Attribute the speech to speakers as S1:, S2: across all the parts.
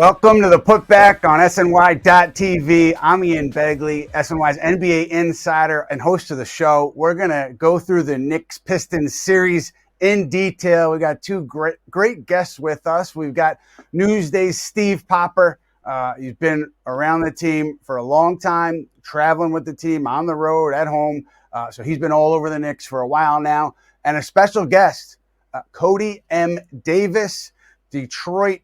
S1: Welcome to the Putback on SNY.TV. I'm Ian Begley, SNY's NBA insider and host of the show. We're going to go through the Knicks-Pistons series in detail. We got two great guests with us. We've got Newsday's Steve Popper. He's been around the team for a long time, traveling with the team, on the road, at home. So he's been all over the Knicks for a while now. And a special guest, Coty M. Davis, Detroit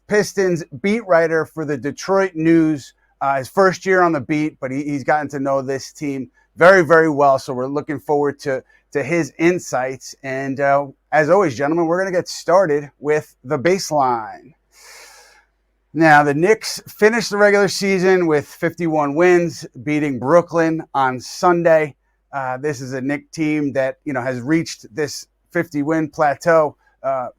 S1: Pistons beat writer for the Detroit News. His first year on the beat, but he's gotten to know this team very, very well. So we're looking forward to his insights. And as always, gentlemen, we're going to get started with the baseline. Now, the Knicks finished the regular season with 51 wins, beating Brooklyn on Sunday. This is a Knicks team that has reached this 50-win plateau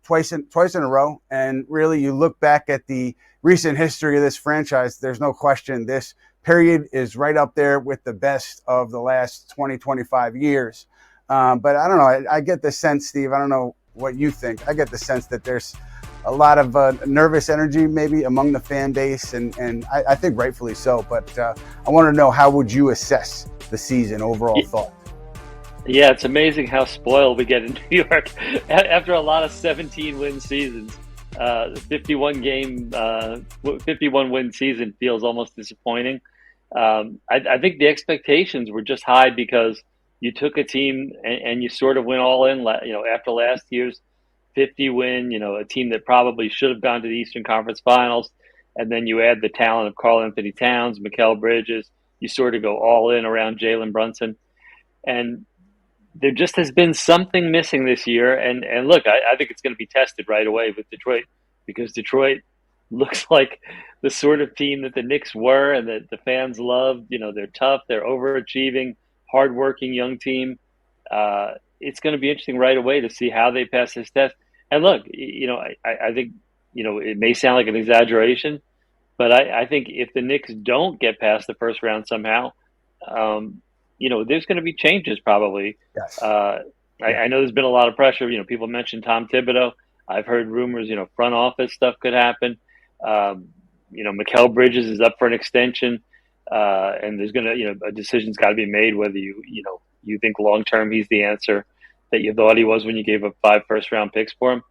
S1: twice in a row. And really, you look back at the recent history of this franchise, there's no question this period is right up there with the best of the last 20, 25 years. But I don't know. I get the sense, Steve, I don't know what you think. I get the sense that there's a lot of nervous energy maybe among the fan base, and I think rightfully so. But I want to know, how would you assess the season overall thought?
S2: Yeah, it's amazing how spoiled we get in New York after a lot of 17-win seasons. 51-win season feels almost disappointing. I think the expectations were just high because you took a team and you sort of went all in. After last year's 50-win, a team that probably should have gone to the Eastern Conference Finals, and then you add the talent of Karl-Anthony Towns, Mikal Bridges. You sort of go all in around Jalen Brunson, and there just has been something missing this year. And look, I think it's going to be tested right away with Detroit, because Detroit looks like the sort of team that the Knicks were and that the fans loved. They're tough, they're overachieving, hardworking young team. It's going to be interesting right away to see how they pass this test. And look, I think, it may sound like an exaggeration, but I think if the Knicks don't get past the first round somehow, there's going to be changes probably.
S1: Yes.
S2: I know there's been a lot of pressure. People mentioned Tom Thibodeau. I've heard rumors, front office stuff could happen. Mikal Bridges is up for an extension, and there's going to, a decision's got to be made whether you think long term he's the answer that you thought he was when you gave up 5 first-round picks for him.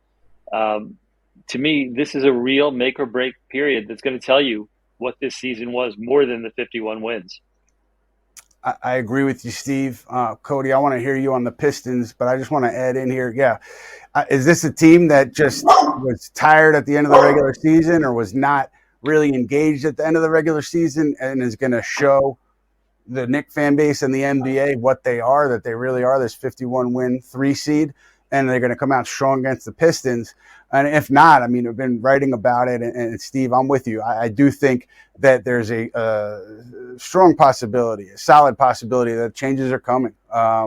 S2: To me, this is a real make or break period that's going to tell you what this season was, more than the 51 wins.
S1: I agree with you, Steve. Coty, I want to hear you on the Pistons, but I just want to add in here. Yeah. Is this a team that just was tired at the end of the regular season, or was not really engaged at the end of the regular season, and is going to show the Knicks fan base and the NBA what they are, that they really are this 51-win 3 seed, and they're going to come out strong against the Pistons? And if not, I've been writing about it, and Steve, I'm with you. I do think that there's a strong possibility, a solid possibility that changes are coming.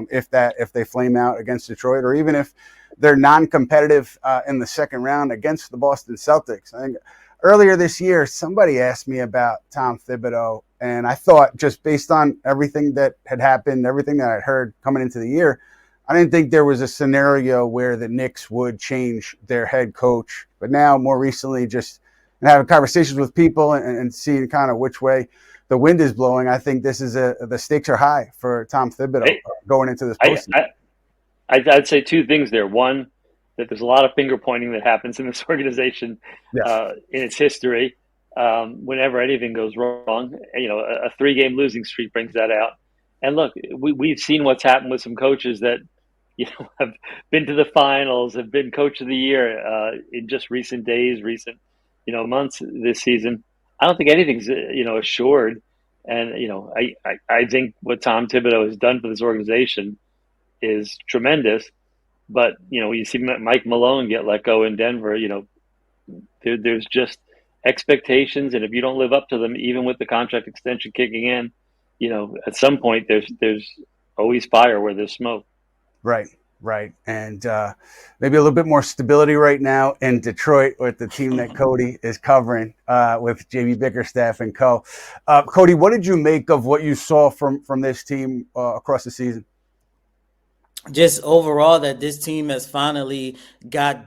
S1: If they flame out against Detroit, or even if they're non-competitive in the second round against the Boston Celtics. I think earlier this year, somebody asked me about Tom Thibodeau, and I thought, just based on everything that had happened, everything that I'd heard coming into the year, I didn't think there was a scenario where the Knicks would change their head coach. But now, more recently, just having conversations with people and seeing kind of which way the wind is blowing, I think this is the stakes are high for Tom Thibodeau going into this postseason.
S2: I'd say 2 things there. One, that there's a lot of finger pointing that happens in this organization. Yes. In its history. Whenever anything goes wrong, a 3-game losing streak brings that out. And look, we've seen what's happened with some coaches that have been to the finals, have been coach of the year in just recent days, months this season. I don't think anything's assured. And I think what Tom Thibodeau has done for this organization is tremendous. But you see Mike Malone get let go in Denver. There's just expectations, and if you don't live up to them, even with the contract extension kicking in, at some point there's always fire where there's smoke.
S1: Right. And maybe a little bit more stability right now in Detroit with the team that Coty is covering with JB Bickerstaff and co. Coty, what did you make of what you saw from this team across the season?
S3: Just overall, that this team has finally got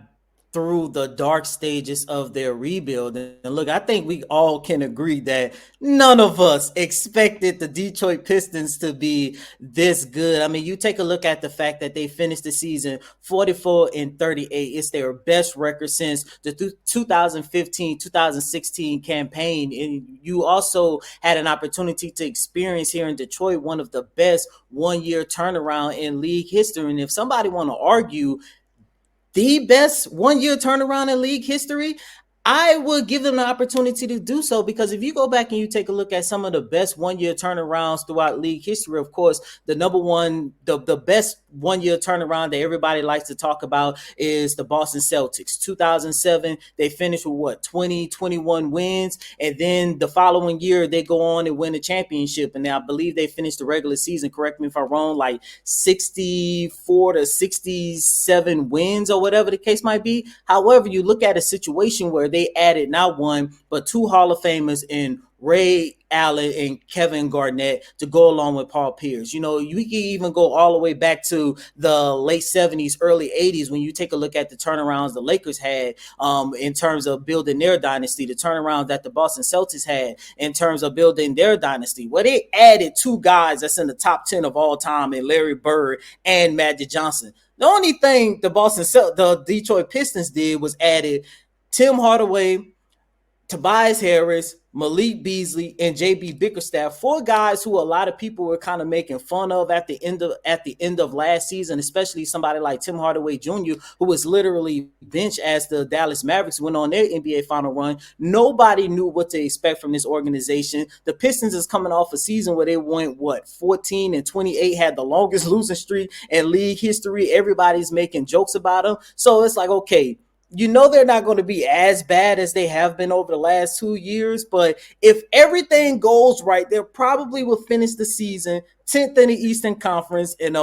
S3: through the dark stages of their rebuild. And look, I think we all can agree that none of us expected the Detroit Pistons to be this good. I mean, you take a look at the fact that they finished the season 44-38. It's their best record since the 2015-2016 campaign. And you also had an opportunity to experience here in Detroit one of the best one-year turnaround in league history. And if somebody want to argue the best one-year turnaround in league history, I would give them the opportunity to do so, because if you go back and you take a look at some of the best one-year turnarounds throughout league history, of course, the number one, the best one-year turnaround that everybody likes to talk about is the Boston Celtics. 2007, they finished with 21 wins, and then the following year they go on and win a championship, and I believe they finished the regular season, correct me if I'm wrong, like 64 to 67 wins or whatever the case might be. However, you look at a situation where they added not one, but two Hall of Famers in Ray Allen and Kevin Garnett to go along with Paul Pierce. You know, you can even go all the way back to the late 70s, early 80s when you take a look at the turnarounds the Lakers had in terms of building their dynasty, the turnarounds that the Boston Celtics had in terms of building their dynasty, where they added two guys that's in the top 10 of all time in Larry Bird and Magic Johnson. The only thing the Detroit Pistons did was added Tim Hardaway, Tobias Harris, Malik Beasley, and JB Bickerstaff, four guys who a lot of people were kind of making fun of at the end of last season, especially somebody like Tim Hardaway Jr., who was literally benched as the Dallas Mavericks went on their NBA final run. Nobody knew what to expect from this organization. The Pistons is coming off a season where they went 14-28, had the longest losing streak in league history. Everybody's making jokes about them. So it's like, okay, you know they're not going to be as bad as they have been over the last 2 years, but if everything goes right, they probably will finish the season 10th in the Eastern Conference and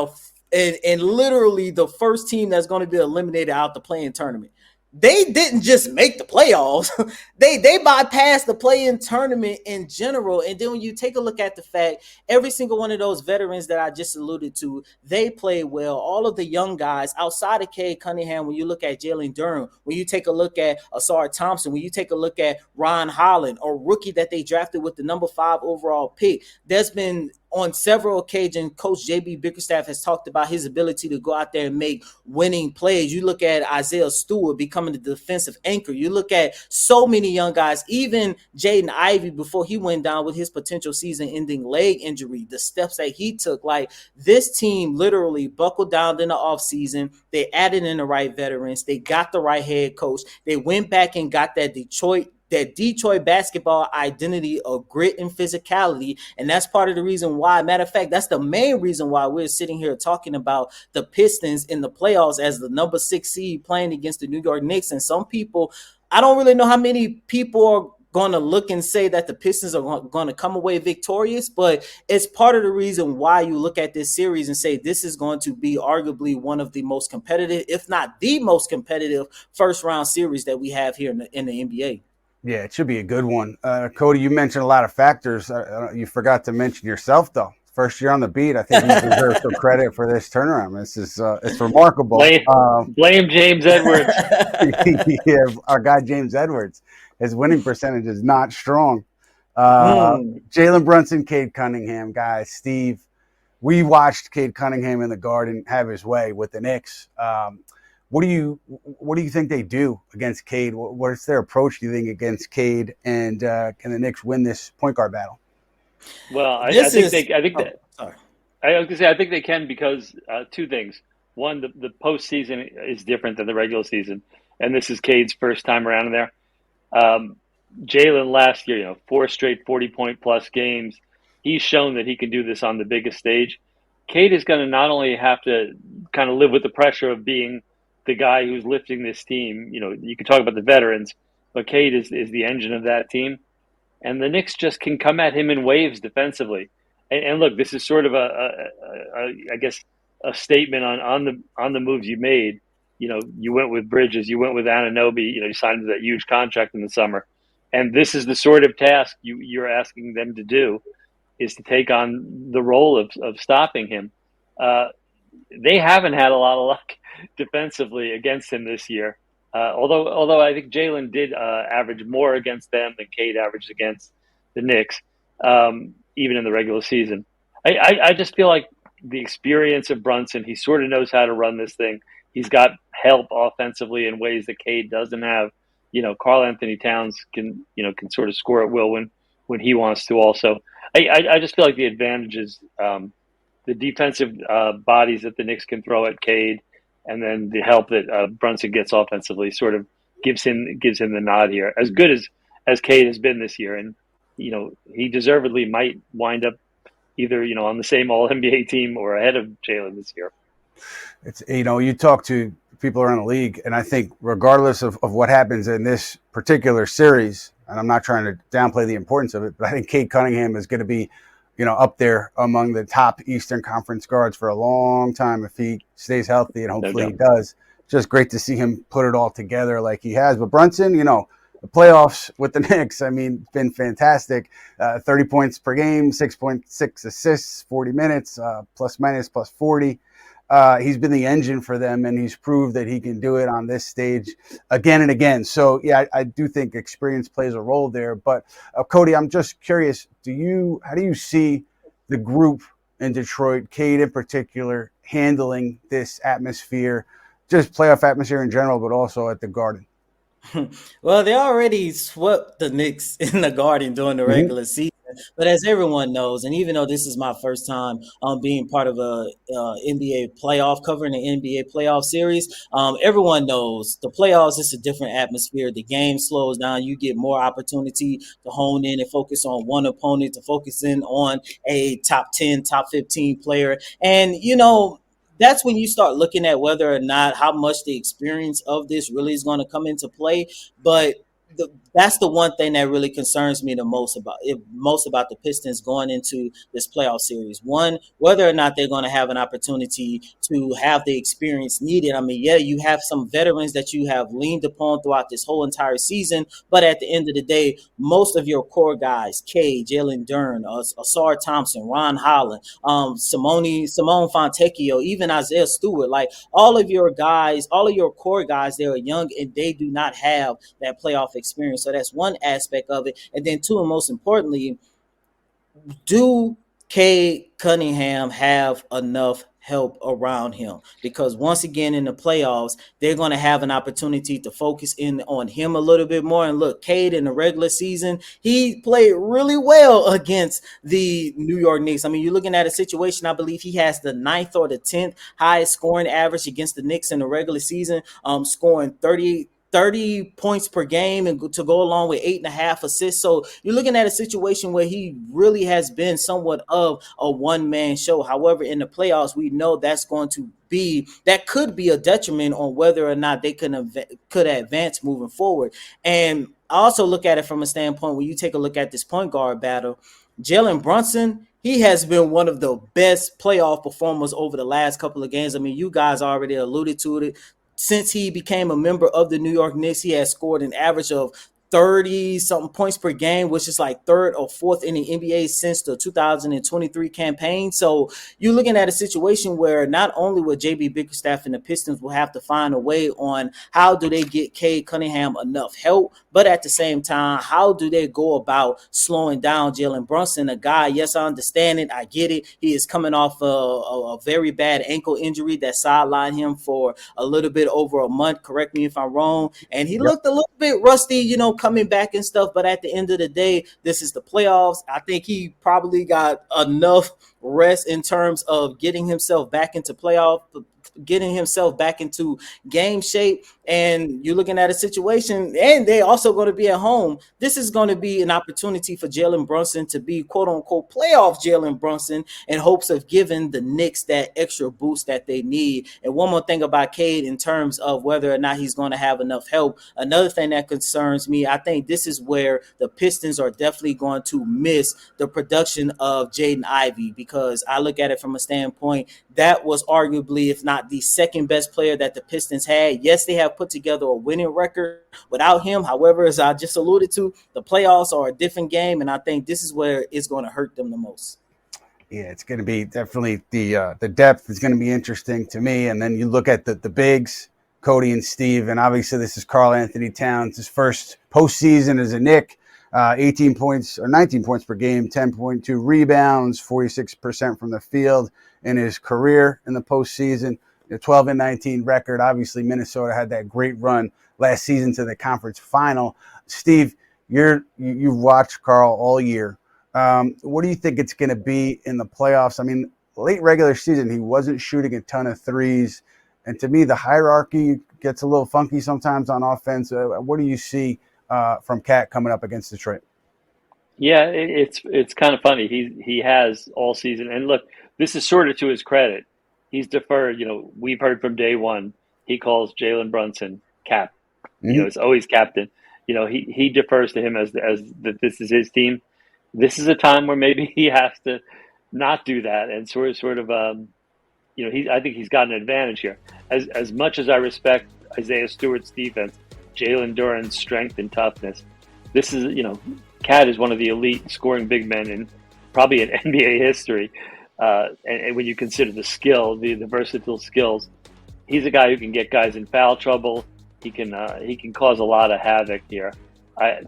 S3: literally the first team that's going to be eliminated out the play-in tournament. They didn't just make the playoffs. they bypassed the play-in tournament in general. And then when you take a look at the fact, every single one of those veterans that I just alluded to, they play well. All of the young guys outside of Cade Cunningham, when you look at Jalen Durham, when you take a look at Asar Thompson, when you take a look at Ron Holland, a rookie that they drafted with the number 5 overall pick, there's been on several occasions, Coach JB Bickerstaff has talked about his ability to go out there and make winning plays. You look at Isaiah Stewart becoming the defensive anchor. You look at so many young guys, even Jaden Ivey before he went down with his potential season-ending leg injury, the steps that he took. Like, this team literally buckled down in the offseason. They added in the right veterans. They got the right head coach. They went back and got that Detroit basketball identity of grit and physicality. And that's part of the reason why, matter of fact, that's the main reason why we're sitting here talking about the Pistons in the playoffs as the number 6 seed playing against the New York Knicks. And some people, I don't really know how many people are going to look and say that the Pistons are going to come away victorious, but it's part of the reason why you look at this series and say this is going to be arguably one of the most competitive, if not the most competitive first round series that we have here in the NBA.
S1: Yeah, it should be a good one. Cody, you mentioned a lot of factors. You forgot to mention yourself, though. First year on the beat, I think you deserve some credit for this turnaround. This is it's remarkable.
S2: Blame James Edwards.
S1: Yeah, our guy James Edwards. His winning percentage is not strong. Jalen Brunson, Cade Cunningham, guys. Steve, we watched Cade Cunningham in the Garden have his way with the Knicks. What do you think they do against Cade? What's their approach, do you think, against Cade? And can the Knicks win this point guard battle?
S2: Well, I think they can because two things. One, the postseason is different than the regular season, and this is Cade's first time around in there. Jalen last year, 4 straight 40-point plus games. He's shown that he can do this on the biggest stage. Cade is going to not only have to kind of live with the pressure of being the guy who's lifting this team. You can talk about the veterans, but Cade is the engine of that team. And the Knicks just can come at him in waves defensively. And look, this is sort of I guess a statement on the moves you made. You went with Bridges, you went with Anunoby, you signed that huge contract in the summer. And this is the sort of task you're asking them to do, is to take on the role of stopping him. They haven't had a lot of luck defensively against him this year. Although I think Jalen did average more against them than Cade averaged against the Knicks, even in the regular season. I just feel like the experience of Brunson, he sort of knows how to run this thing. He's got help offensively in ways that Cade doesn't have. Karl Anthony Towns can sort of score at will when he wants to. Also, I just feel like the advantages, the defensive bodies that the Knicks can throw at Cade, and then the help that Brunson gets offensively sort of gives him the nod here. As good as Cade has been this year, and he deservedly might wind up either on the same All NBA team or ahead of Jalen this year.
S1: It's you talk to people around the league, and I think regardless of what happens in this particular series, and I'm not trying to downplay the importance of it, but I think Cade Cunningham is going to be up there among the top Eastern Conference guards for a long time if he stays healthy, and hopefully he does. Just great to see him put it all together like he has. But Brunson, the playoffs with the Knicks, I mean, been fantastic. 30 points per game, 6.6 assists, 40 minutes, plus minus, plus 40. He's been the engine for them, and he's proved that he can do it on this stage again and again. So, yeah, I do think experience plays a role there. But, Coty, I'm just curious, how do you see the group in Detroit, Cade in particular, handling this atmosphere, just playoff atmosphere in general, but also at the Garden?
S3: Well, they already swept the Knicks in the Garden during the regular season. But as everyone knows, and even though this is my first time being part of a NBA playoff, covering an NBA playoff series, everyone knows the playoffs is a different atmosphere. The game slows down. You get more opportunity to hone in and focus on one opponent, to focus in on a top 10, top 15 player. And, that's when you start looking at whether or not how much the experience of this really is going to come into play. But that's the one thing that really concerns me the most about the Pistons going into this playoff series. One, whether or not they're going to have an opportunity to have the experience needed. I mean, yeah, you have some veterans that you have leaned upon throughout this whole entire season, but at the end of the day, most of your core guys, Cade, Jalen Duren, Asar Thompson, Ron Holland, Simone Fontecchio, even Isaiah Stewart, like all of your core guys, they are young and they do not have that playoff experience. So that's one aspect of it. And then two, and most importantly, do Cade Cunningham have enough help around him? Because once again, in the playoffs, they're going to have an opportunity to focus in on him a little bit more. And look, Cade in the regular season, he played really well against the New York Knicks. I mean, you're looking at a situation, I believe he has the 9th or the 10th highest scoring average against the Knicks in the regular season, scoring 30 points per game and to go along with 8.5 assists. So you're looking at a situation where he really has been somewhat of a one-man show. However, in the playoffs, we know that could be a detriment on whether or not they could advance moving forward. And I also look at it from a standpoint when you take a look at this point guard battle, Jalen Brunson, he has been one of the best playoff performers over the last couple of games. I mean, you guys already alluded to it. Since he became a member of the New York Knicks, he has scored an average of 30-something points per game, which is like 3rd or 4th in the NBA since the 2023 campaign. So you're looking at a situation where not only will JB Bickerstaff and the Pistons will have to find a way on how do they get Cade Cunningham enough help, but at the same time, how do they go about slowing down Jalen Brunson, a guy, yes, I understand it, I get it. He is coming off a very bad ankle injury that sidelined him for a little bit over a month, correct me if I'm wrong, and he looked a little bit rusty, coming back and stuff, but at the end of the day, this is the playoffs. I think he probably got enough rest in terms of getting himself back into game shape. And you're looking at a situation, and they're also going to be at home. This is going to be an opportunity for Jalen Brunson to be quote unquote playoff Jalen Brunson in hopes of giving the Knicks that extra boost that they need. And one more thing about Cade in terms of whether or not he's going to have enough help. Another thing that concerns me, I think this is where the Pistons are definitely going to miss the production of Jaden Ivey, because I look at it from a standpoint that was arguably, if not the second best player that the Pistons had. Yes, they have put together a winning record without him. However, as I just alluded to, the playoffs are a different game, and I think this is where it's going to hurt them the most.
S1: Yeah, it's going to be definitely the depth is going to be interesting to me. And then you look at the bigs, Cody and Steve. And obviously this is Karl Anthony Towns, his first postseason as a Knick. 18 points or 19 points per game, 10.2 rebounds, 46% from the field in his career in the postseason. 12-19 record. Obviously, Minnesota had that great run last season to the conference final. Steve, you've watched Karl all year. What do you think it's going to be in the playoffs? I mean, late regular season, he wasn't shooting a ton of threes. And to me, the hierarchy gets a little funky sometimes on offense. What do you see from Cat coming up against Detroit?
S2: Yeah, it's kind of funny. He has all season, and look, this is sort of to his credit. He's deferred. We've heard from day one. He calls Jalen Brunson Cap.
S1: Mm-hmm.
S2: It's always captain. He defers to him as that this is his team. This is a time where maybe he has to not do that, and sort of I think he's got an advantage here. As much as I respect Isaiah Stewart's defense, Jalen Duren's strength and toughness, this is Cat is one of the elite scoring big men in probably in NBA history. And when you consider the skill, the versatile skills, he's a guy who can get guys in foul trouble. He can cause a lot of havoc here.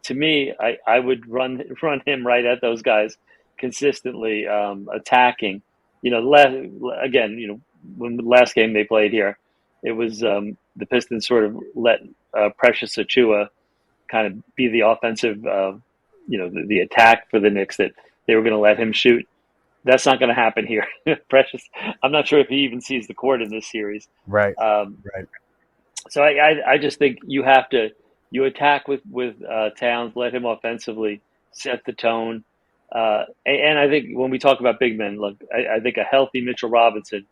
S2: To me, I would run him right at those guys consistently, attacking. When the last game they played here, it was the Pistons sort of let Precious Achiuwa kind of be the offensive, the attack for the Knicks, that they were going to let him shoot. That's not going to happen here. Precious, I'm not sure if he even sees the court in this series.
S1: Right.
S2: Right. So I just think you attack with Towns, let him offensively set the tone. And I think when we talk about big men, look, I think a healthy Mitchell Robinson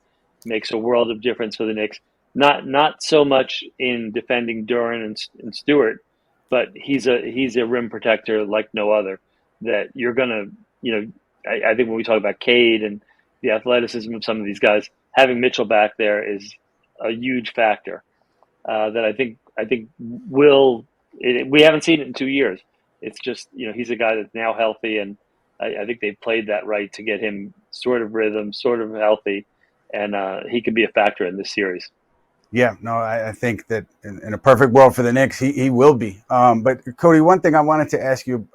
S2: makes a world of difference for the Knicks. Not so much in defending Duren and Stewart, but he's a rim protector like no other. That you're gonna, I think when we talk about Cade and the athleticism of some of these guys, having Mitchell back there is a huge factor. That I think we haven't seen it in 2 years. It's just he's a guy that's now healthy, and I think they've played that right to get him sort of rhythm, sort of healthy, and he could be a factor in this series.
S1: Yeah, no, I think that in a perfect world for the Knicks, he will be. But Cody, one thing I wanted to ask you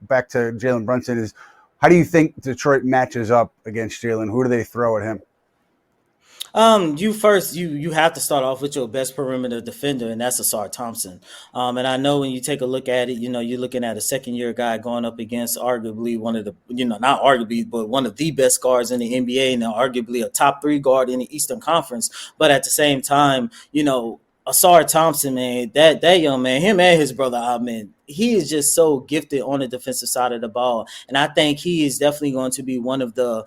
S1: back to Jalen Brunson is, how do you think Detroit matches up against Jalen? Who do they throw at him?
S3: You have to start off with your best perimeter defender, and that's Ausar Thompson. And I know when you take a look at it, you're looking at a second-year guy going up against arguably one of the, not arguably, but one of the best guards in the NBA, and arguably a top 3 guard in the Eastern Conference. But at the same time, Ausar Thompson, man, that young man, him and his brother Ahmed, he is just so gifted on the defensive side of the ball. And I think he is definitely going to be one of the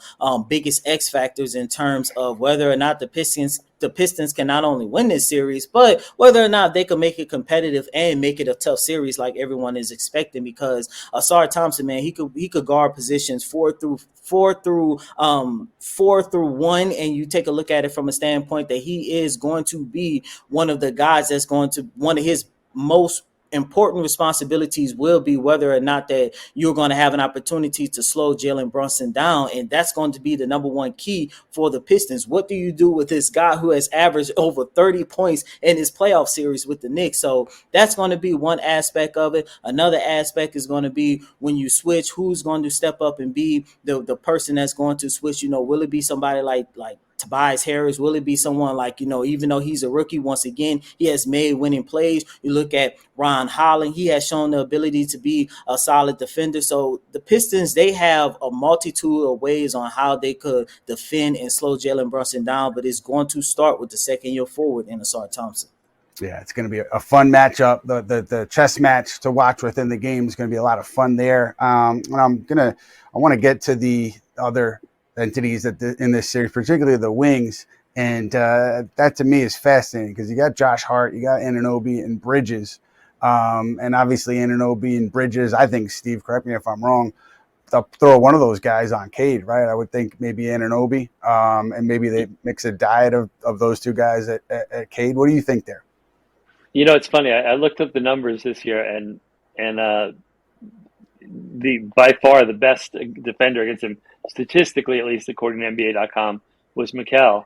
S3: biggest X factors in terms of whether or not the Pistons can not only win this series, but whether or not they can make it competitive and make it a tough series like everyone is expecting. Because Ausar Thompson, man, he could guard positions 4 through 1, and you take a look at it from a standpoint that he is going to be one of the guys that's going to, one of his most important responsibilities will be whether or not that you're going to have an opportunity to slow Jalen Brunson down. And that's going to be the number one key for the Pistons. What do you do with this guy who has averaged over 30 points in his playoff series with the Knicks? So that's going to be one aspect of it. Another aspect is going to be when you switch, who's going to step up and be the person that's going to switch. Will it be somebody like Tobias Harris? Will it be someone like, even though he's a rookie, once again, he has made winning plays. You look at Ron Holland, he has shown the ability to be a solid defender. So the Pistons, they have a multitude of ways on how they could defend and slow Jalen Brunson down, but it's going to start with the second-year forward in Ausar Thompson.
S1: Yeah, it's going to be a fun matchup. The chess match to watch within the game is going to be a lot of fun there. And I want to get to the other entities in this series, particularly the wings. And that to me is fascinating because you got Josh Hart, you got Anunoby and Bridges. And obviously Anunoby and Bridges, I think, Steve, correct me if I'm wrong, they'll throw one of those guys on Cade, right? I would think maybe Anunoby, and maybe they mix a diet of those two guys at Cade. What do you think there?
S2: It's funny. I looked up the numbers this year, and by far the best defender against him, statistically at least, according to NBA.com, was Mikal.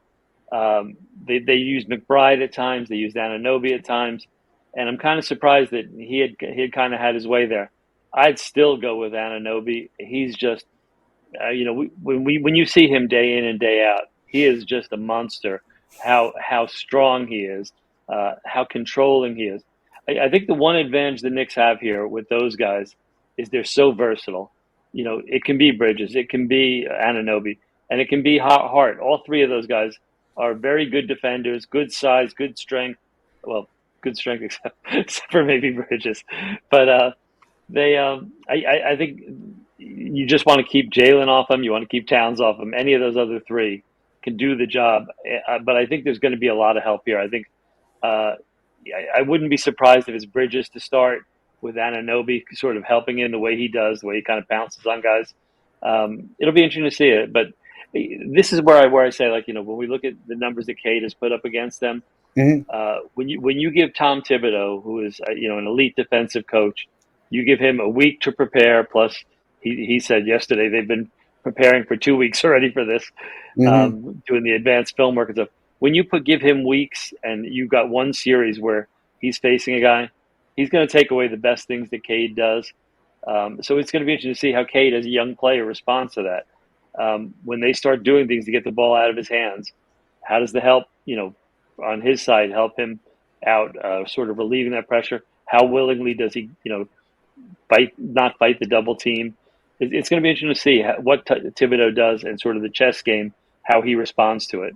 S2: They used McBride at times. They used Anunoby at times, and I'm kind of surprised that he had kind of had his way there. I'd still go with Anunoby. He's just, when you see him day in and day out, he is just a monster. How strong he is, how controlling he is. I think the one advantage the Knicks have here with those guys is they're so versatile. It can be Bridges, it can be Anunoby, and it can be Hart. All three of those guys are very good defenders, good size, good strength. Well, good strength except for maybe Bridges, but I think you just want to keep Jalen off him. You want to keep Towns off him. Any of those other three can do the job, but I think there's going to be a lot of help here. I think I wouldn't be surprised if it's Bridges to start with Anunoby sort of helping in the way he does, the way he kind of pounces on guys. It'll be interesting to see it, but this is where I say, when we look at the numbers that Cade has put up against them, when you give Tom Thibodeau, who is an elite defensive coach, you give him a week to prepare. Plus, he said yesterday they've been preparing for 2 weeks already for this, doing the advanced film work and stuff. When you give him weeks and you've got one series where he's facing a guy, he's going to take away the best things that Cade does. So it's going to be interesting to see how Cade, as a young player, responds to that. When they start doing things to get the ball out of his hands, how does the help, on his side, help him out, sort of relieving that pressure? How willingly does he, not fight the double team? It's going to be interesting to see what Thibodeau does and sort of the chess game, how he responds to it.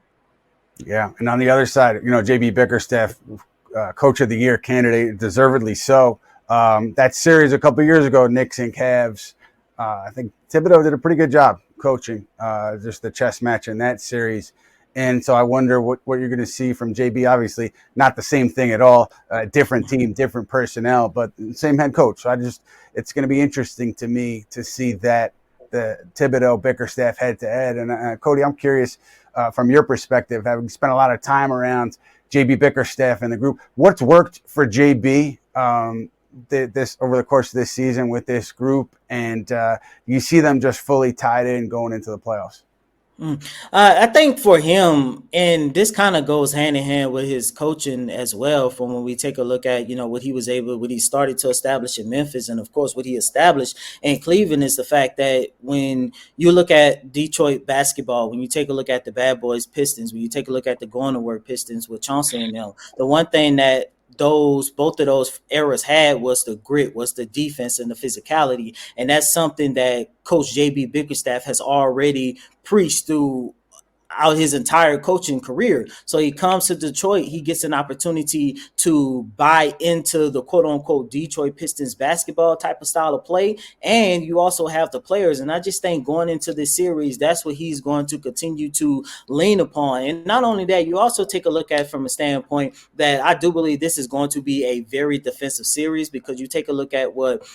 S1: Yeah, and on the other side, JB Bickerstaff, Coach of the Year candidate, deservedly so. That series a couple of years ago, Knicks and Cavs, I think Thibodeau did a pretty good job coaching just the chess match in that series. And so I wonder what you're going to see from JB. Obviously, not the same thing at all. Different team, different personnel, but same head coach. So it's going to be interesting to me to see that the Thibodeau Bickerstaff head to head. And Cody, I'm curious from your perspective, having spent a lot of time around JB Bickerstaff and the group, what's worked for JB this over the course of this season with this group, and you see them just fully tied in going into the playoffs?
S3: I think for him, and this kind of goes hand in hand with his coaching as well, from when we take a look at, what he started to establish in Memphis, and of course what he established in Cleveland, is the fact that when you look at Detroit basketball, when you take a look at the Bad Boys Pistons, when you take a look at the Going to Work Pistons with Chauncey and them, the one thing that both of those eras had was the grit, was the defense and the physicality. And that's something that Coach JB Bickerstaff has already preached through out his entire coaching career. So he comes to Detroit, he gets an opportunity to buy into the quote unquote Detroit Pistons basketball type of style of play. And you also have the players. And I just think going into this series, that's what he's going to continue to lean upon. And not only that, you also take a look at it from a standpoint that I do believe this is going to be a very defensive series, because you take a look at what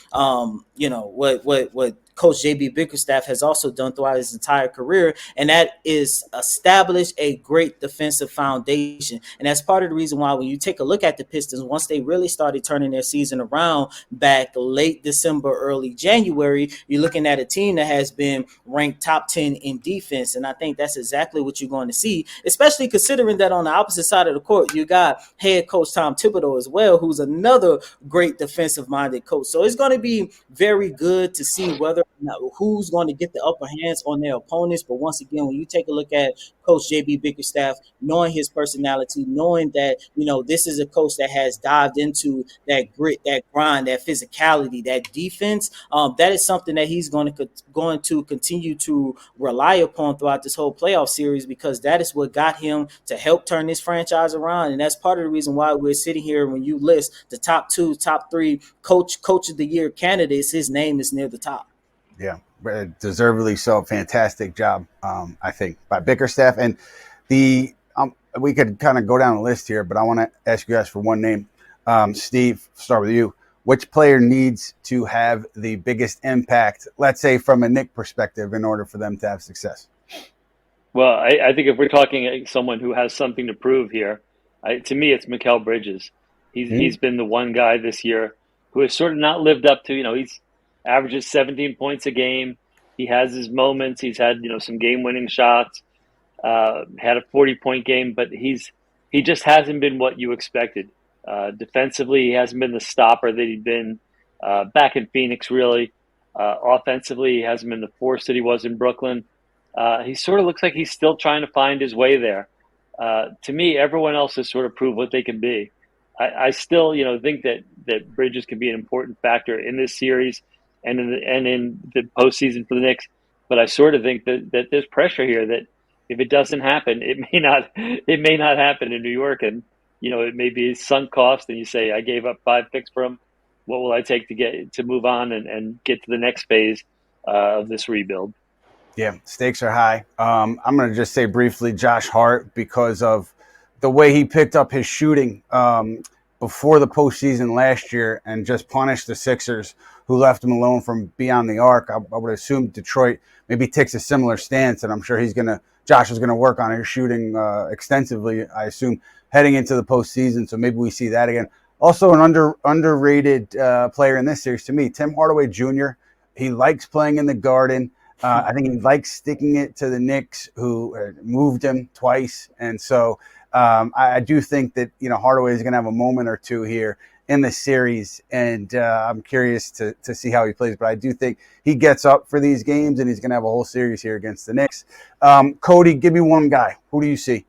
S3: Coach JB Bickerstaff has also done throughout his entire career, and that is establish a great defensive foundation. And that's part of the reason why when you take a look at the Pistons, once they really started turning their season around back late December, early January, you're looking at a team that has been ranked top 10 in defense. And I think that's exactly what you're going to see, especially considering that on the opposite side of the court, you got head coach Tom Thibodeau as well, who's another great defensive-minded coach. So it's going to be very good to see who's going to get the upper hands on their opponents. But once again, when you take a look at Coach JB Bickerstaff, knowing his personality, knowing that, this is a coach that has dived into that grit, that grind, that physicality, that defense, that is something that he's going to continue to rely upon throughout this whole playoff series, because that is what got him to help turn this franchise around. And that's part of the reason why we're sitting here. When you list the top 2, top 3 coach of the year candidates, his name is near the top.
S1: Yeah, deservedly so. Fantastic job, I think, by Bickerstaff. And we could kind of go down the list here, but I want to ask you guys for one name. Steve, start with you. Which player needs to have the biggest impact, let's say from a Knick perspective, in order for them to have success?
S2: Well, I think if we're talking someone who has something to prove here, to me, it's Mikal Bridges. He's been the one guy this year who has sort of not lived up to, he's averages 17 points a game. He has his moments. He's had, some game-winning shots. had a 40-point game, but he just hasn't been what you expected. Defensively, he hasn't been the stopper that he'd been back in Phoenix, really. Offensively, he hasn't been the force that he was in Brooklyn. He sort of looks like he's still trying to find his way there. To me, everyone else has sort of proved what they can be. I still, think that Bridges can be an important factor in this series and in the postseason for the Knicks. But I sort of think that there's pressure here that if it doesn't happen, it may not happen in New York, and it may be a sunk cost. And you say, I gave up 5 picks for him. What will I take to move on and get to the next phase of this rebuild?
S1: Yeah, stakes are high. I'm going to just say briefly Josh Hart, because of the way he picked up his shooting before the postseason last year and just punished the Sixers, who left him alone from beyond the arc. I would assume Detroit maybe takes a similar stance, and I'm sure Josh is going to work on his shooting extensively, I assume, heading into the postseason. So maybe we see that again. Also, an underrated player in this series to me, Tim Hardaway Jr. He likes playing in the Garden. I think he likes sticking it to the Knicks, who moved him twice. And so I do think that, Hardaway is going to have a moment or two here in the series. And I'm curious to see how he plays. But I do think he gets up for these games, and he's going to have a whole series here against the Knicks. Cody, give me one guy. Who do you see?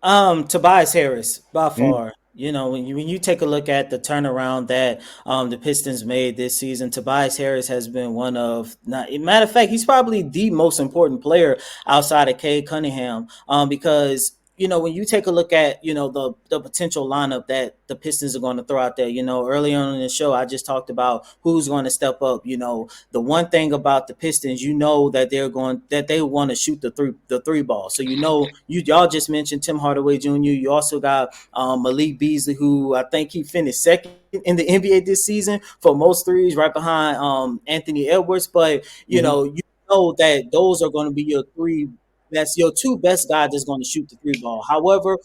S3: Tobias Harris, by far. When you take a look at the turnaround that the Pistons made this season, Tobias Harris has been matter of fact, he's probably the most important player outside of Cade Cunningham, because when you take a look at, the potential lineup that the Pistons are going to throw out there, earlier on in the show, I just talked about who's going to step up. The one thing about the Pistons, that they want to shoot the three ball. So, y'all just mentioned Tim Hardaway Jr. You also got Malik Beasley, who I think he finished second in the NBA this season for most threes, right behind Anthony Edwards. But, you know that those are going to be your three. That's your 2 best guys that's going to shoot the 3 ball. However,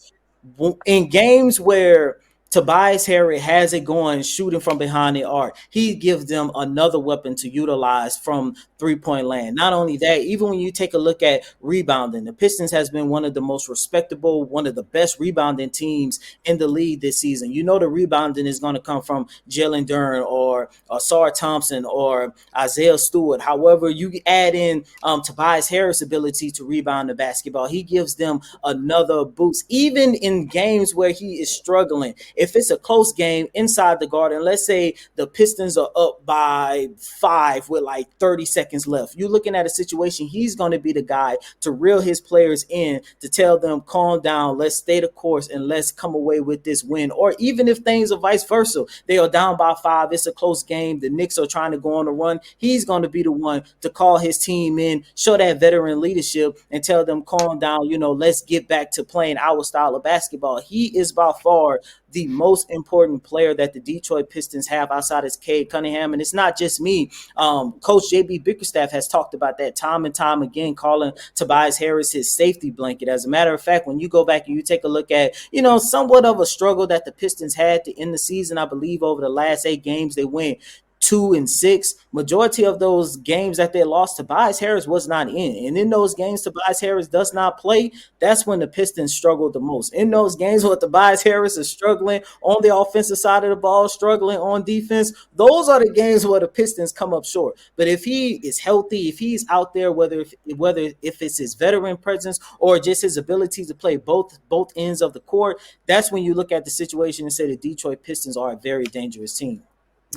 S3: in games where Tobias Harris has it going, shooting from behind the arc, he gives them another weapon to utilize from 3-point land. Not only that, even when you take a look at rebounding, the Pistons has been one of the most respectable, one of the best rebounding teams in the league this season. The rebounding is going to come from Jalen Duren or Sar Thompson or Isaiah Stewart. However, you add in Tobias Harris' ability to rebound the basketball, he gives them another boost. Even in games where he is struggling, if it's a close game inside the Garden, let's say the Pistons are up by 5 with like 30 seconds left, you're looking at a situation, he's going to be the guy to reel his players in, to tell them, calm down, let's stay the course, and let's come away with this win. Or even if things are vice versa, they are down by 5, it's a close game, the Knicks are trying to go on a run, he's going to be the one to call his team in, show that veteran leadership, and tell them, calm down, let's get back to playing our style of basketball. He is by far the most important player that the Detroit Pistons have outside of Cade Cunningham. And it's not just me. Coach J.B. Bickerstaff has talked about that time and time again, calling Tobias Harris his safety blanket. As a matter of fact, when you go back and you take a look at, somewhat of a struggle that the Pistons had to end the season, I believe over the last 8 games, they went 2-6. Majority of those games that they lost, Tobias Harris was not in. And in those games Tobias Harris does not play, that's when the Pistons struggle the most. In those games where Tobias Harris is struggling on the offensive side of the ball, struggling on defense, those are the games where the Pistons come up short. But if he is healthy, if he's out there, whether if it's his veteran presence or just his ability to play both ends of the court, that's when you look at the situation and say the Detroit Pistons are a very dangerous team.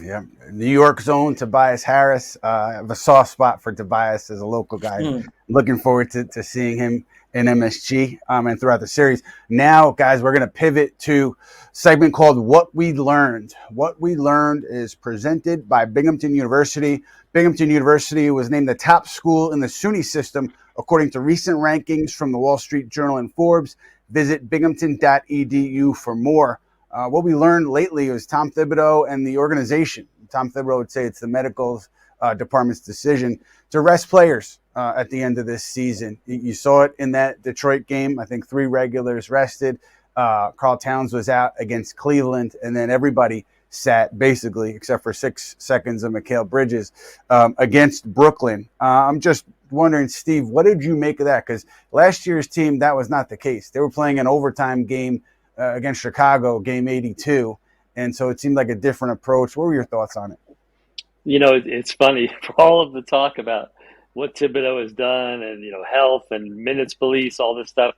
S1: Yeah, New York's own Tobias Harris. I have a soft spot for Tobias as a local guy. Looking forward to seeing him in MSG and throughout the series. Now, guys, we're going to pivot to a segment called What We Learned. What We Learned is presented by Binghamton University. Binghamton University was named the top school in the SUNY system, according to recent rankings from the Wall Street Journal and Forbes. Visit binghamton.edu for more. What we learned lately was Tom Thibodeau and the organization. Tom Thibodeau would say it's the medical department's decision to rest players at the end of this season. You saw it in that Detroit game. I think 3 regulars rested. Karl Towns was out against Cleveland, and then everybody sat basically, except for 6 seconds of Mikal Bridges against Brooklyn. I'm just wondering, Steve, what did you make of that? Because last year's team, that was not the case. They were playing an overtime game against Chicago, game 82. And so it seemed like a different approach. What were your thoughts on it?
S2: It's funny for all of the talk about what Thibodeau has done and, health and minutes police, all this stuff.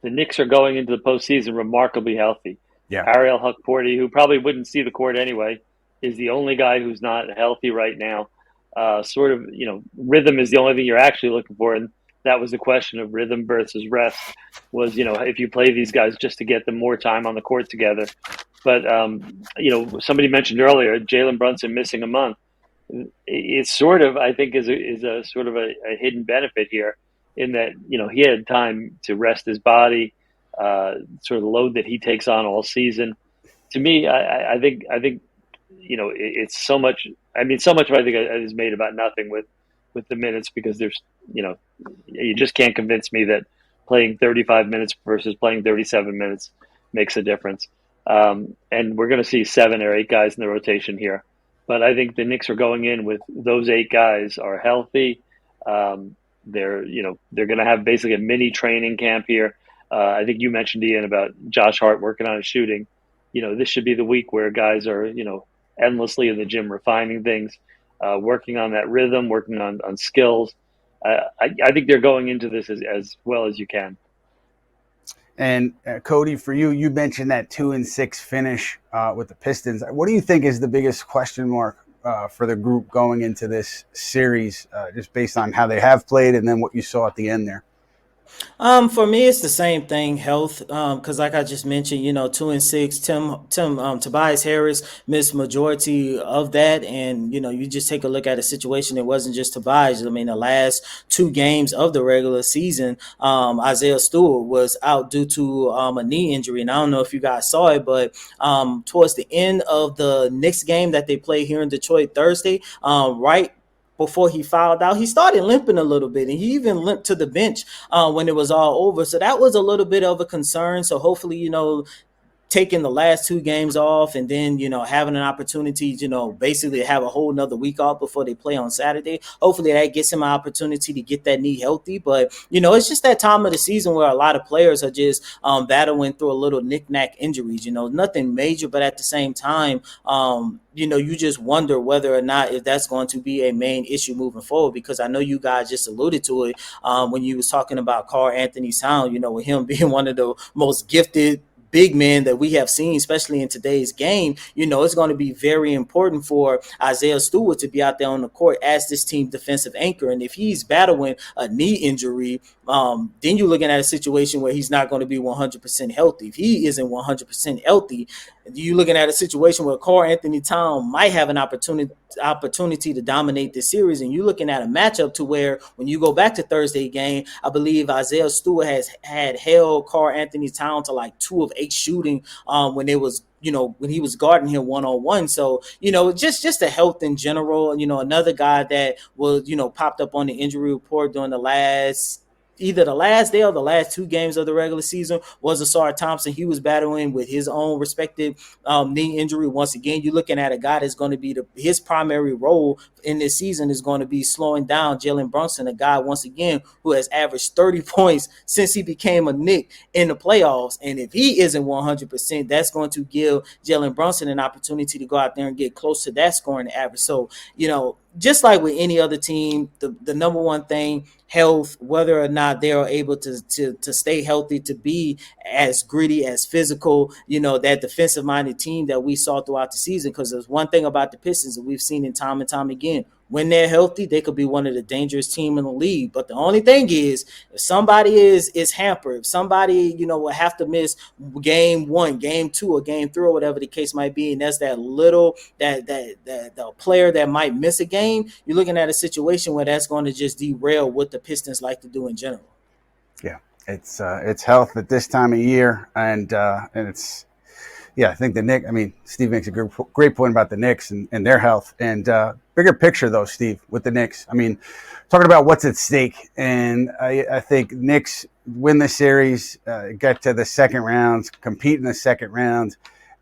S2: The Knicks are going into the postseason remarkably healthy.
S1: Yeah.
S2: Ariel Hukporti, who probably wouldn't see the court anyway, is the only guy who's not healthy right now. Rhythm is the only thing you're actually looking for. And that was the question of rhythm versus rest was, if you play these guys just to get them more time on the court together. But, somebody mentioned earlier, Jalen Brunson missing a month. It's sort of, I think, is a sort of a hidden benefit here in that, he had time to rest his body, sort of the load that he takes on all season. To me, I think, it's so much. I mean, so much of I think is made about nothing with the minutes because there's, you just can't convince me that playing 35 minutes versus playing 37 minutes makes a difference. And we're going to see 7 or 8 guys in the rotation here. But I think the Knicks are going in with those 8 guys are healthy. They're going to have basically a mini training camp here. I think you mentioned, Ian, about Josh Hart working on his shooting. This should be the week where guys are, endlessly in the gym refining things, working on that rhythm, working on skills. I think they're going into this as well as you can.
S1: And Cody, for you, you mentioned that 2-6 finish with the Pistons. What do you think is the biggest question mark for the group going into this series, just based on how they have played and then what you saw at the end there?
S3: For me, it's the same thing, health. Because like I just mentioned, 2-6, Tobias Harris missed majority of that, and you just take a look at a situation. It wasn't just Tobias. I mean, the last 2 games of the regular season, Isaiah Stewart was out due to a knee injury, and I don't know if you guys saw it, but towards the end of the Knicks game that they played here in Detroit Thursday, right before he fouled out, he started limping a little bit, and he even limped to the bench when it was all over. So that was a little bit of a concern. So hopefully, taking the last 2 games off and then, having an opportunity, basically have a whole nother week off before they play on Saturday. Hopefully that gets him an opportunity to get that knee healthy. But, it's just that time of the season where a lot of players are just battling through a little knick-knack injuries, nothing major, but at the same time, you just wonder whether or not if that's going to be a main issue moving forward, because I know you guys just alluded to it when you was talking about Karl Anthony Towns, with him being one of the most gifted big men that we have seen, especially in today's game. It's going to be very important for Isaiah Stewart to be out there on the court as this team defensive anchor. And if he's battling a knee injury, then you're looking at a situation where he's not going to be 100% healthy. If he isn't 100% healthy, you're looking at a situation where Karl Anthony Towns might have an opportunity to dominate this series. And you're looking at a matchup to where when you go back to Thursday game, I believe Isaiah Stewart had held Karl Anthony Towns to like 2 of 8 shooting when it was, when he was guarding him one-on-one. So, just the health in general. Another guy that was, popped up on the injury report during either the last day or the last 2 games of the regular season was Asar Thompson. He was battling with his own respective knee injury. Once again, you're looking at a guy that's going to be his primary role in this season is going to be slowing down Jalen Brunson, a guy, once again, who has averaged 30 points since he became a Knick in the playoffs. And if he isn't 100%, that's going to give Jalen Brunson an opportunity to go out there and get close to that scoring average. So, just like with any other team, the number one thing, health, whether or not they are able to stay healthy, to be as gritty, as physical, that defensive-minded team that we saw throughout the season. Because there's one thing about the Pistons that we've seen in time and time again. When they're healthy, they could be one of the dangerous teams in the league. But the only thing is, if somebody is hampered, if somebody, will have to miss game 1, game 2, or game 3, or whatever the case might be, and that's that little, that the player that might miss a game, you're looking at a situation where that's going to just derail what the Pistons like to do in general.
S1: Yeah, it's health at this time of year, and it's. Yeah, I think the Knicks, Steve makes a great point about the Knicks and their health. And bigger picture, though, Steve, with the Knicks. Talking about what's at stake. And I think Knicks win the series, get to the second round, compete in the second round.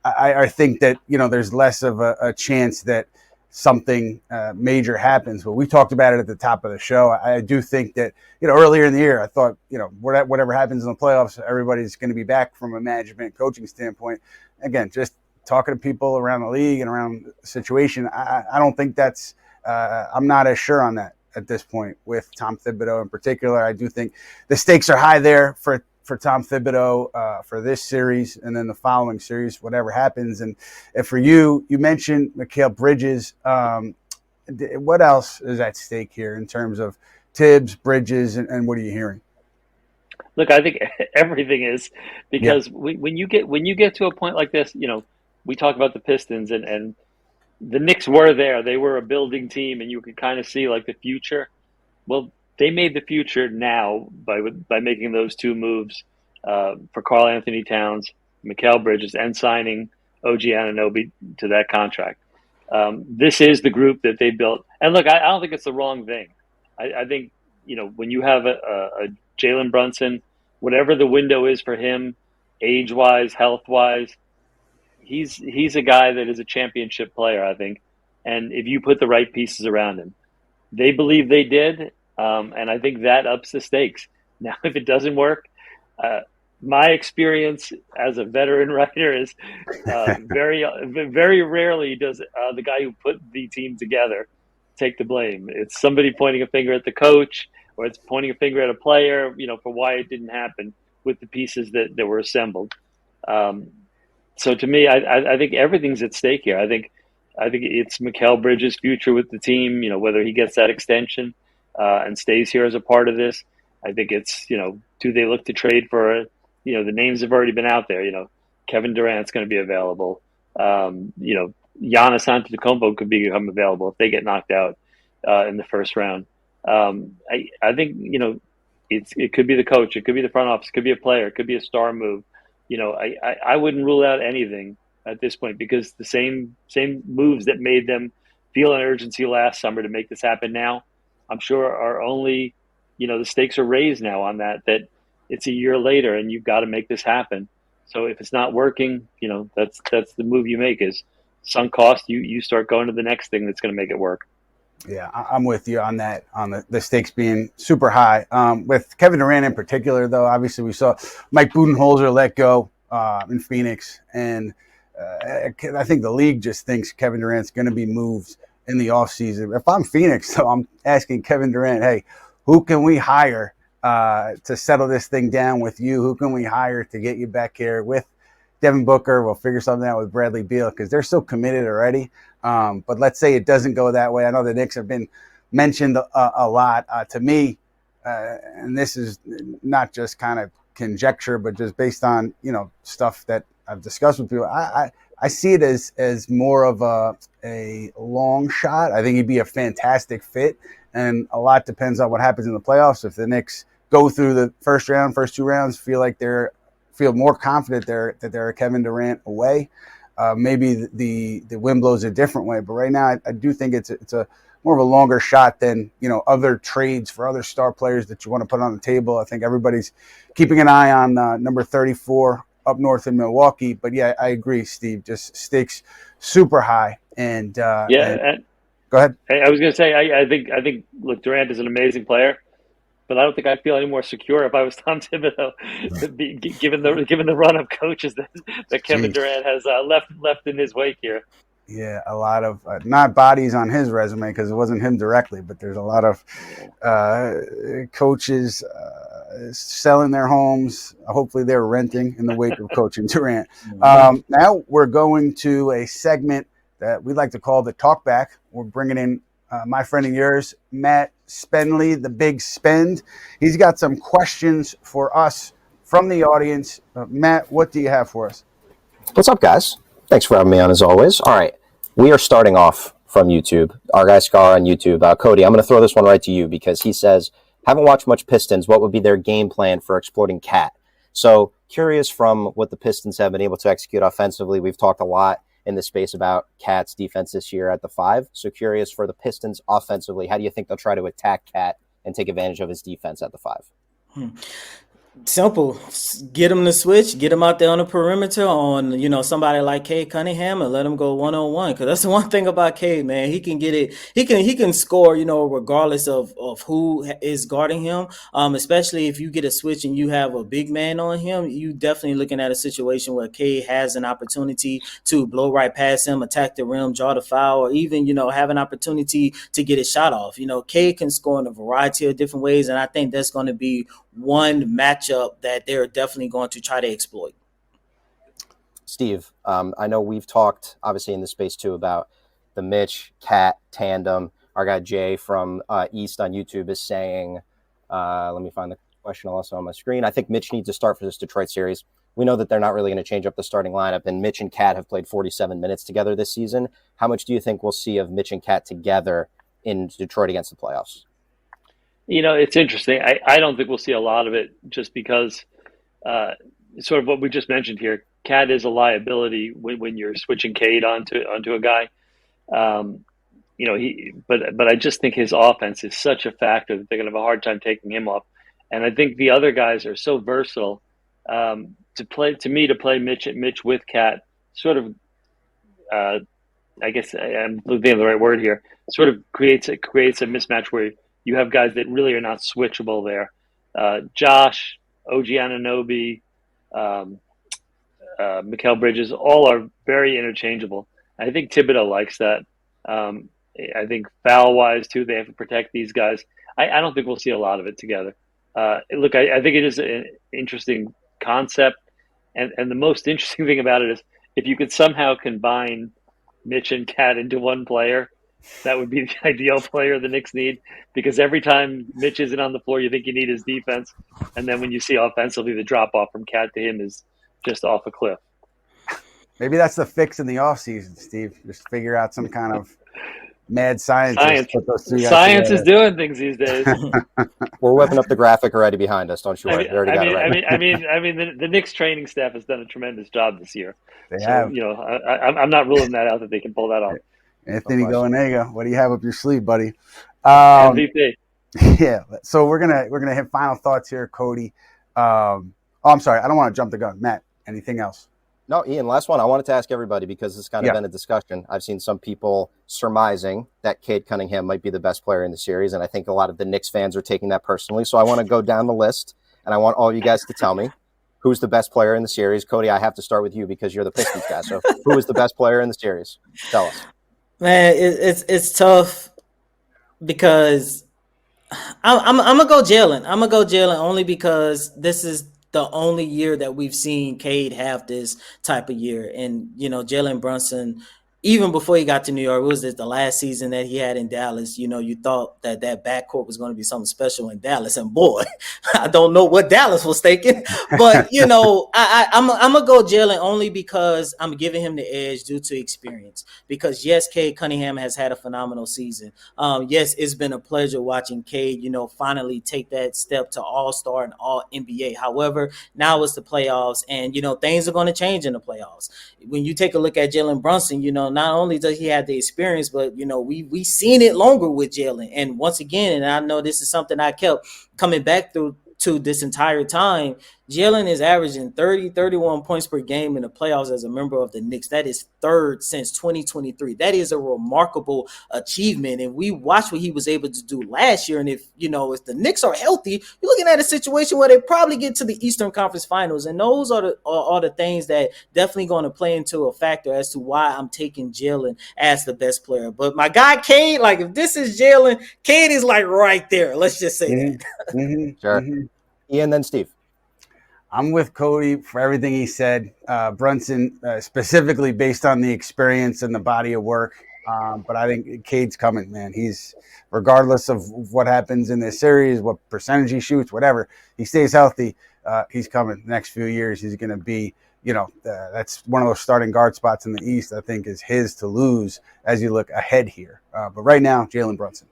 S1: I think that, there's less of a chance that something major happens. But we talked about it at the top of the show. I do think that, earlier in the year, I thought, whatever happens in the playoffs, everybody's going to be back from a management coaching standpoint. Again, just talking to people around the league and around the situation, I don't think that's I'm not as sure on that at this point with Tom Thibodeau in particular. I do think the stakes are high there for Tom Thibodeau for this series and then the following series, whatever happens. And for you mentioned Mikal Bridges. What else is at stake here in terms of Tibbs, Bridges, and what are you hearing?
S2: Look, I think everything is, because when you get to a point like this, we talk about the Pistons and the Knicks were there. They were a building team, and you could kind of see like the future. Well, they made the future now by making those two moves for Karl Anthony Towns, Mikal Bridges, and signing OG Anunoby to that contract. This is the group that they built. And look, I don't think it's the wrong thing. I think, when you have a Jalen Brunson, whatever the window is for him, age-wise, health-wise, he's a guy that is a championship player, I think. And if you put the right pieces around him, they believe they did. And I think that ups the stakes. Now, if it doesn't work, my experience as a veteran writer is very, very rarely does the guy who put the team together take the blame. It's somebody pointing a finger at the coach, or it's pointing a finger at a player, for why it didn't happen with the pieces that were assembled. So to me, I think everything's at stake here. I think it's Mikal Bridges' future with the team, whether he gets that extension and stays here as a part of this. I think it's, do they look to trade for, the names have already been out there. Kevin Durant's going to be available. Giannis Antetokounmpo could become available if they get knocked out in the first round. I think, it could be the coach. It could be the front office. It could be a player. It could be a star move. I wouldn't rule out anything at this point, because the same moves that made them feel an urgency last summer to make this happen now, I'm sure are only, the stakes are raised now on that it's a year later and you've got to make this happen. So if it's not working, that's the move you make is sunk cost. You start going to the next thing that's going to make it work.
S1: Yeah, I'm with you on that, on the stakes being super high. With Kevin Durant in particular, though, obviously we saw Mike Budenholzer let go in Phoenix, and I think the league just thinks Kevin Durant's going to be moved in the offseason. If I'm Phoenix, though, I'm asking Kevin Durant, hey, who can we hire to settle this thing down with you? Who can we hire to get you back here with Devin Booker? We'll figure something out with Bradley Beal because they're so committed already. But let's say it doesn't go that way. I know the Knicks have been mentioned a lot. To me, and this is not just kind of conjecture, but just based on, stuff that I've discussed with people, I see it as more of a long shot. I think he'd be a fantastic fit, and a lot depends on what happens in the playoffs. If the Knicks go through the first two rounds, feel more confident that they're a Kevin Durant away, maybe the wind blows a different way. But right now, I do think it's a more of a longer shot than other trades for other star players that you want to put on the table. I think everybody's keeping an eye on number 34 up north in Milwaukee. But yeah, I agree, Steve. Just stakes super high. And go ahead.
S2: I was going to say, I think look, Durant is an amazing player, but I don't think I'd feel any more secure if I was Tom Thibodeau, given the run of coaches that Kevin Durant has left in his wake here.
S1: Yeah, a lot of not bodies on his resume because it wasn't him directly, but there's a lot of coaches selling their homes. Hopefully they're renting in the wake of coaching Durant. Now we're going to a segment that we like to call the Talkback. We're bringing in my friend and yours, Matt Spendley, the Big Spend. He's got some questions for us from the audience. Matt, what do you have for us?
S4: What's up, guys? Thanks for having me on, as always. All right, we are starting off from YouTube. Our guy Scar on YouTube. Cody, I'm going to throw this one right to you because he says, haven't watched much Pistons. What would be their game plan for exploiting Cat? So curious from what the Pistons have been able to execute offensively. We've talked a lot in the space about Cat's defense this year at the 5. So curious for the Pistons offensively, how do you think they'll try to attack Cat and take advantage of his defense at the 5?
S3: Simple. Get him to switch. Get him out there on the perimeter on, somebody like Cade Cunningham and let him go 1-on-1. Because that's the one thing about Cade, man. He can get it. He can score, regardless of who is guarding him. Especially if you get a switch and you have a big man on him, you definitely looking at a situation where Cade has an opportunity to blow right past him, attack the rim, draw the foul, or even, have an opportunity to get a shot off. Cade can score in a variety of different ways, and I think that's going to be one matchup that they're definitely going to try to exploit.
S4: Steve, I know we've talked, obviously, in this space too, about the Mitch Cat tandem. Our guy Jay from East on YouTube is saying, let me find the question also on my screen. I think Mitch needs to start for this Detroit series. We know that they're not really going to change up the starting lineup, and Mitch and Cat have played 47 minutes together this season. How much do you think we'll see of Mitch and Cat together in Detroit against the playoffs?
S2: It's interesting. I don't think we'll see a lot of it just because sort of what we just mentioned here. Cat is a liability when you're switching Cade onto a guy. But I just think his offense is such a factor that they're going to have a hard time taking him off. And I think the other guys are so versatile to play Mitch with Cat sort of. I guess I'm looking at the right word here. Sort of creates a mismatch where you have guys that really are not switchable there. Josh, OG Anunoby, Mikal Bridges, all are very interchangeable. I think Thibodeau likes that. I think foul-wise, too, they have to protect these guys. I don't think we'll see a lot of it together. Look, I think it is an interesting concept. And the most interesting thing about it is if you could somehow combine Mitch and Cat into one player, that would be the ideal player the Knicks need, because every time Mitch isn't on the floor, you think you need his defense. And then when you see offensively, the drop-off from Cat to him is just off a cliff.
S1: Maybe that's the fix in the offseason, Steve. Just figure out some kind of mad science.
S2: Science is doing things these days.
S4: We're whipping up the graphic already behind us. Don't you worry.
S2: The Knicks training staff has done a tremendous job this year.
S1: They have.
S2: I'm not ruling that out that they can pull that off.
S1: Anthony Goenega, what do you have up your sleeve, buddy?
S2: MVP.
S1: Yeah. So we're gonna hit final thoughts here, Cody. I'm sorry, I don't want to jump the gun. Matt, anything else?
S4: No, Ian, last one. I wanted to ask everybody because it's kind of been a discussion. I've seen some people surmising that Cade Cunningham might be the best player in the series, and I think a lot of the Knicks fans are taking that personally. So I want to go down the list, and I want all you guys to tell me who's the best player in the series. Cody, I have to start with you because you're the Pistons guy. So who is the best player in the series? Tell us.
S3: Man, it's tough because I'm gonna go Jalen. I'm gonna go Jalen only because this is the only year that we've seen Cade have this type of year. And, Jalen Brunson, even before he got to New York, was the last season that he had in Dallas. You thought that backcourt was going to be something special in Dallas. And boy, I don't know what Dallas was thinking. But, I'm going to go Jalen only because I'm giving him the edge due to experience. Because, yes, Cade Cunningham has had a phenomenal season. Yes, it's been a pleasure watching Cade, finally take that step to All-Star and All-NBA. However, now it's the playoffs, and, things are going to change in the playoffs. When you take a look at Jalen Brunson, not only does he have the experience, but, we seen it longer with Jalen. And once again, and I know this is something I kept coming back to this entire time, Jalen is averaging 31 points per game in the playoffs as a member of the Knicks. That is third since 2023. That is a remarkable achievement. And we watched what he was able to do last year. And if the Knicks are healthy, you're looking at a situation where they probably get to the Eastern Conference Finals. And those are the things that definitely going to play into a factor as to why I'm taking Jalen as the best player. But my guy, Cade, if this is Jalen, Cade is right there. Let's just say that.
S4: Mm-hmm. Sure. Mm-hmm. Ian, then Steve.
S1: I'm with Cody for everything he said. Brunson, specifically based on the experience and the body of work. But I think Cade's coming, man. He's, regardless of what happens in this series, what percentage he shoots, whatever, he stays healthy. He's coming. The next few years, he's going to be, that's one of those starting guard spots in the East, I think, is his to lose as you look ahead here. But right now, Jalen Brunson.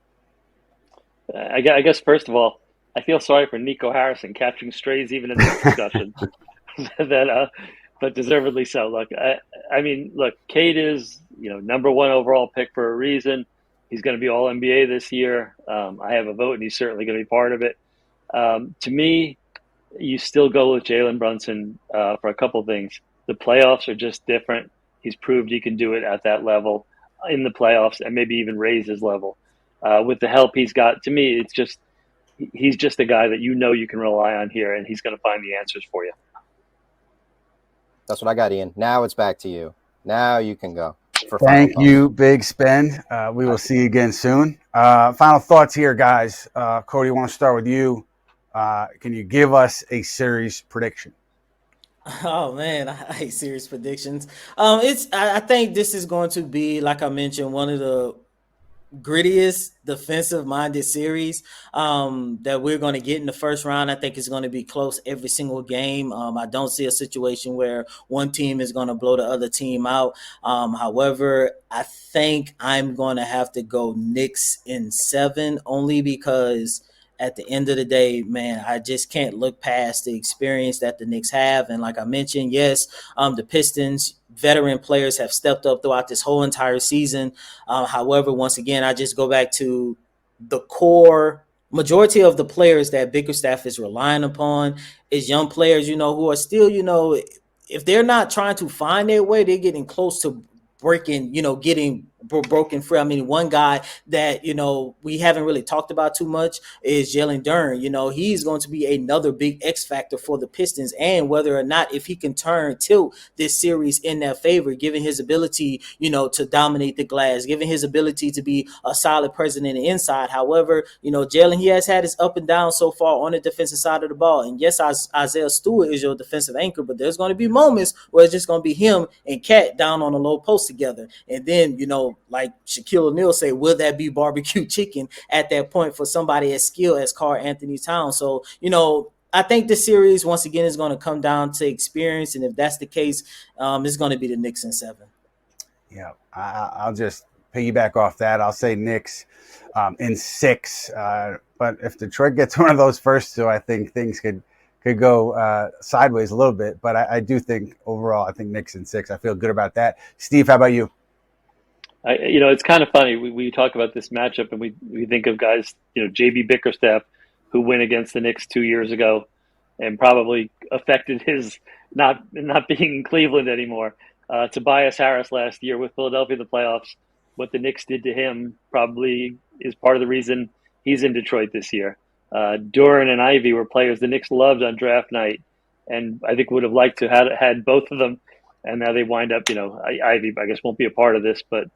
S2: I guess, first of all, I feel sorry for Nico Harrison catching strays even in this discussion, but deservedly so. Look, Cade is number one overall pick for a reason. He's going to be All NBA this year. I have a vote, and he's certainly going to be part of it. To me, you still go with Jalen Brunson for a couple things. The playoffs are just different. He's proved he can do it at that level in the playoffs and maybe even raise his level. With the help he's got, to me, he's just a guy that you can rely on here, and he's going to find the answers for you.
S4: That's what I got, Ian. Now it's back to you. Now you can go.
S1: Thank you, Big Spend. We will see you again soon. Final thoughts here, guys. Cody, I want to start with you. Can you give us a series prediction?
S3: Oh man, I hate series predictions. I think this is going to be, like I mentioned, one of the grittiest defensive-minded series that we're going to get in the first round. I think it's going to be close every single game. I don't see a situation where one team is going to blow the other team out. However, I think I'm going to have to go Knicks in 7, only because at the end of the day, man, I just can't look past the experience that the Knicks have. And like I mentioned, yes, the Pistons, veteran players have stepped up throughout this whole entire season. However, once again, I just go back to the core majority of the players that Bickerstaff is relying upon is young players, who are still, if they're not trying to find their way, they're getting close to breaking, getting broken free. I mean, one guy that, we haven't really talked about too much is Jalen Duren. He's going to be another big X factor for the Pistons, and whether or not if he can tilt this series in their favor, given his ability, to dominate the glass, given his ability to be a solid presence in the inside. However, Jalen, he has had his up and down so far on the defensive side of the ball. And yes, Isaiah Stewart is your defensive anchor, but there's going to be moments where it's just going to be him and Cat down on the low post together. And then, like Shaquille O'Neal say, will that be barbecue chicken at that point for somebody as skilled as Karl Anthony Towns? So, I think this series, once again, is going to come down to experience. And if that's the case, it's going to be the Knicks in 7.
S1: Yeah, I'll just piggyback off that. I'll say Knicks in 6. But if Detroit gets one of those first two, I think things could go sideways a little bit. But I do think overall, I think Knicks in 6. I feel good about that. Steve, how about you?
S2: It's kind of funny. We talk about this matchup and we think of guys, JB Bickerstaff, who went against the Knicks 2 years ago and probably affected his not being in Cleveland anymore. Tobias Harris last year with Philadelphia in the playoffs, what the Knicks did to him probably is part of the reason he's in Detroit this year. Duren and Ivy were players the Knicks loved on draft night, and I think would have liked to have had both of them. And now they wind up, Ivy, I guess, won't be a part of this, but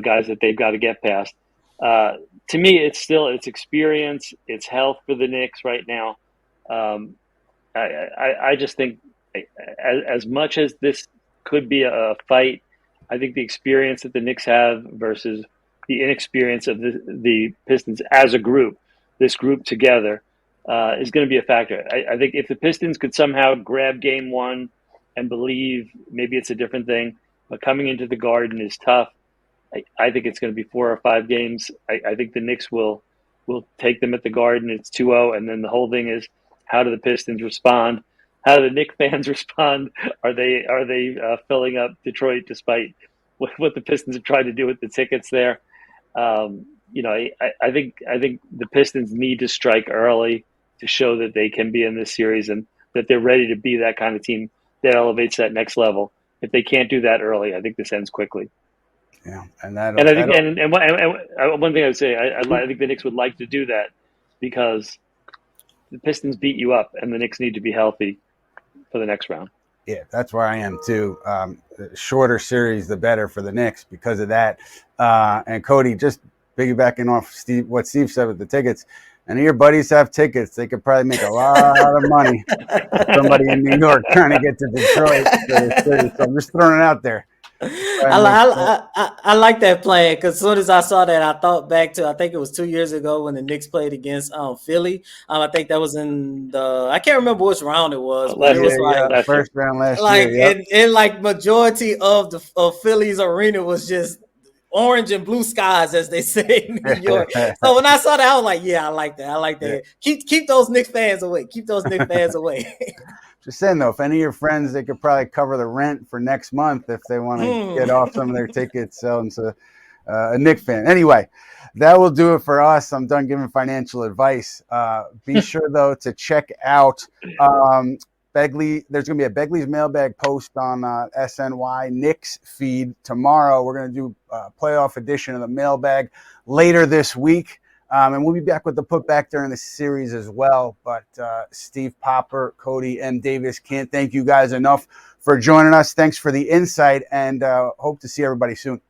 S2: guys that they've got to get past. To me, it's experience, it's health for the Knicks right now. I just think as much as this could be a fight, I think the experience that the Knicks have versus the inexperience of the Pistons as a group, this group together, is going to be a factor. I think if the Pistons could somehow grab game 1 and believe maybe it's a different thing, but coming into the Garden is tough. I think it's going to be 4 or 5 games. I think the Knicks will take them at the Garden. It's 2-0, and then the whole thing is, how do the Pistons respond? How do the Knicks fans respond? Are they filling up Detroit despite what the Pistons have tried to do with the tickets there? I think the Pistons need to strike early to show that they can be in this series and that they're ready to be that kind of team that elevates that next level. If they can't do that early, I think this ends quickly.
S1: Yeah,
S2: and one thing I would say, I think the Knicks would like to do that because the Pistons beat you up, and the Knicks need to be healthy for the next round.
S1: Yeah, that's where I am too. The shorter series, the better for the Knicks because of that. And Cody, just piggybacking off what Steve said with the tickets. And your buddies have tickets. They could probably make a lot of money. Somebody in New York trying to get to Detroit for the series. So I'm just throwing it out there.
S3: I like that plan because as soon as I saw that, I thought back to, I think it was 2 years ago when the Knicks played against Philly. I think that was in I can't remember which round it was. But it was
S1: first round last year.
S3: Yep. And like majority of Philly's arena was just orange and blue skies, as they say in New York. So when I saw that, I was like, yeah, I like that. I like that. Yeah. Keep those Knicks fans away. Keep those Knicks fans away.
S1: Just saying, though, if any of your friends, they could probably cover the rent for next month if they want to get off some of their tickets. So a Knicks fan. Anyway, that will do it for us. I'm done giving financial advice. Be sure, though, to check out Begley. There's going to be a Begley's mailbag post on SNY Knicks feed tomorrow. We're going to do a playoff edition of the mailbag later this week. And we'll be back with the putback during the series as well. But Steve Popper, Coty M. Davis, can't thank you guys enough for joining us. Thanks for the insight, and hope to see everybody soon.